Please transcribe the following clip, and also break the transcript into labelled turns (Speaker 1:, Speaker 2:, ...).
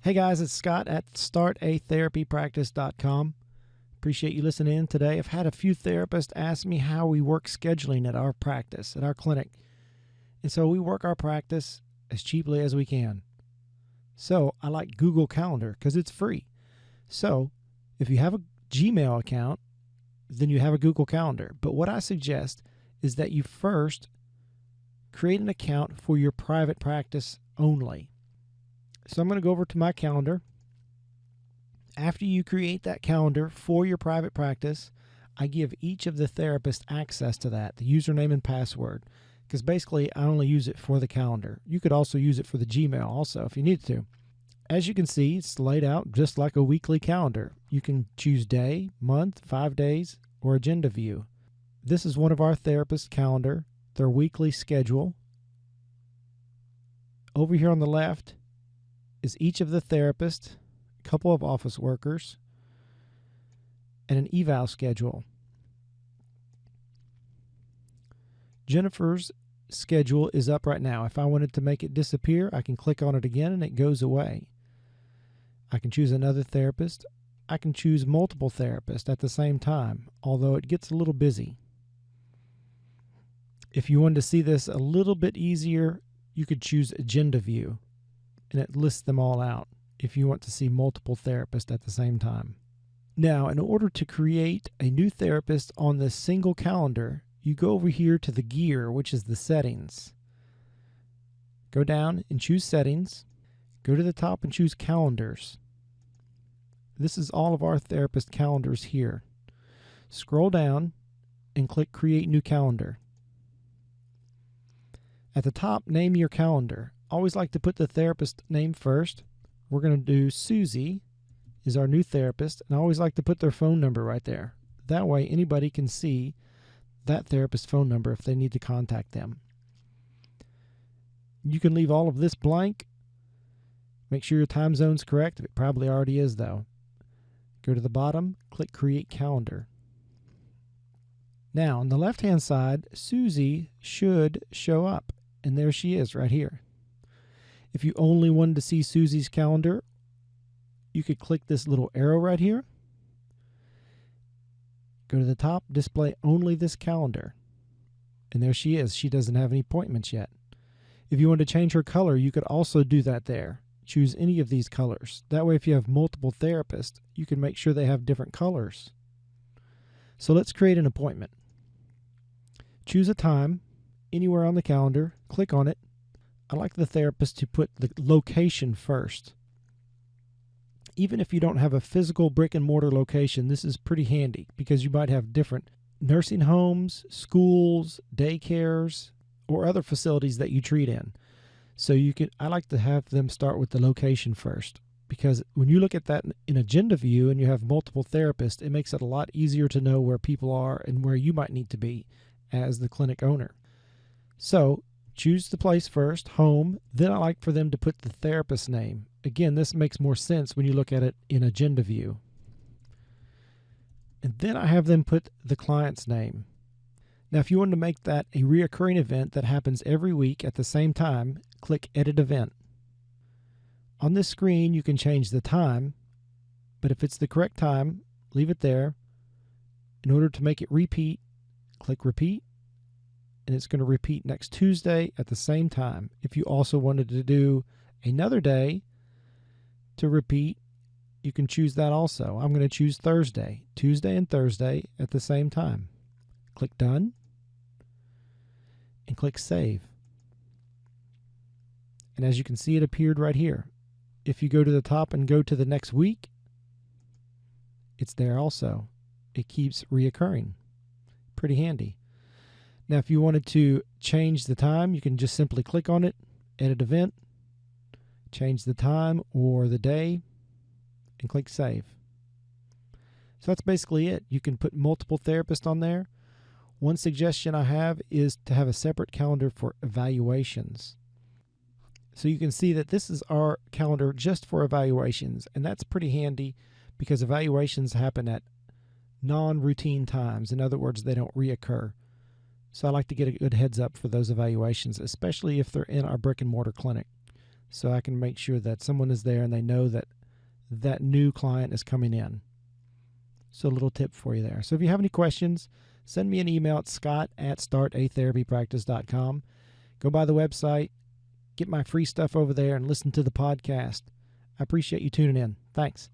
Speaker 1: Hey guys, it's Scott at startatherapypractice.com. Appreciate you listening in today. I've had a few therapists ask me how we work scheduling at our practice, at our clinic. And so we work our practice as cheaply as we can. So I like Google Calendar because it's free. So if you have a Gmail account, then you have a Google Calendar. But what I suggest is that you first create an account for your private practice only. So I'm going to go over to my calendar. After you create that calendar for your private practice, I give each of the therapists access to that, the username and password, because basically I only use it for the calendar. You could also use it for the Gmail also if you need to. As you can see, it's laid out just like a weekly calendar. You can choose day, month, 5 days, or agenda view. This is one of our therapists' calendar, their weekly schedule. Over here on the left is each of the therapists, a couple of office workers, and an eval schedule. Jennifer's schedule is up right now. If I wanted to make it disappear, I can click on it again and it goes away. I can choose another therapist. I can choose multiple therapists at the same time, although it gets a little busy. If you wanted to see this a little bit easier, you could choose agenda view, and it lists them all out if you want to see multiple therapists at the same time. Now, in order to create a new therapist on this single calendar, you go over here to the gear, which is the settings. Go down and choose settings. Go to the top and choose calendars. This is all of our therapist calendars here. Scroll down and click create new calendar. At the top, name your calendar. Always like to put the therapist name first. We're going to do Susie is our new therapist, and I always like to put their phone number right there. That way anybody can see that therapist's phone number if they need to contact them. You can leave all of this blank. Make sure your time zone's correct. It probably already is though. Go to the bottom, click create calendar. Now on the left hand side, Susie should show up, and there she is right here. If you only wanted to see Susie's calendar, you could click this little arrow right here. Go to the top, display only this calendar. And there she is. She doesn't have any appointments yet. If you want to change her color, you could also do that there. Choose any of these colors. That way, if you have multiple therapists, you can make sure they have different colors. So let's create an appointment. Choose a time anywhere on the calendar. Click on it. I like the therapist to put the location first. Even if you don't have a physical brick and mortar location, this is pretty handy because you might have different nursing homes, schools, daycares, or other facilities that you treat in. So I like to have them start with the location first, because when you look at that in agenda view and you have multiple therapists, it makes it a lot easier to know where people are and where you might need to be as the clinic owner. So choose the place first, home. Then I like for them to put the therapist's name. Again, this makes more sense when you look at it in agenda view. And then I have them put the client's name. Now, if you want to make that a reoccurring event that happens every week at the same time, click Edit Event. On this screen, you can change the time, but if it's the correct time, leave it there. In order to make it repeat, click Repeat. And it's going to repeat next Tuesday at the same time. If you also wanted to do another day to repeat, you can choose that also. I'm going to choose Thursday, Tuesday and Thursday at the same time. Click Done and click Save. And as you can see, it appeared right here. If you go to the top and go to the next week, it's there also. It keeps reoccurring. Pretty handy. Now, if you wanted to change the time, you can just simply click on it, Edit Event, change the time or the day, and click Save. So that's basically it. You can put multiple therapists on there. One suggestion I have is to have a separate calendar for evaluations. So you can see that this is our calendar just for evaluations, and that's pretty handy because evaluations happen at non-routine times. In other words, they don't reoccur. So I like to get a good heads up for those evaluations, especially if they're in our brick and mortar clinic. so I can make sure that someone is there and they know that that new client is coming in. So a little tip for you there. So if you have any questions, send me an email at scott@startatherapypractice.com. Go by the website, get my free stuff over there, and listen to the podcast. I appreciate you tuning in. Thanks.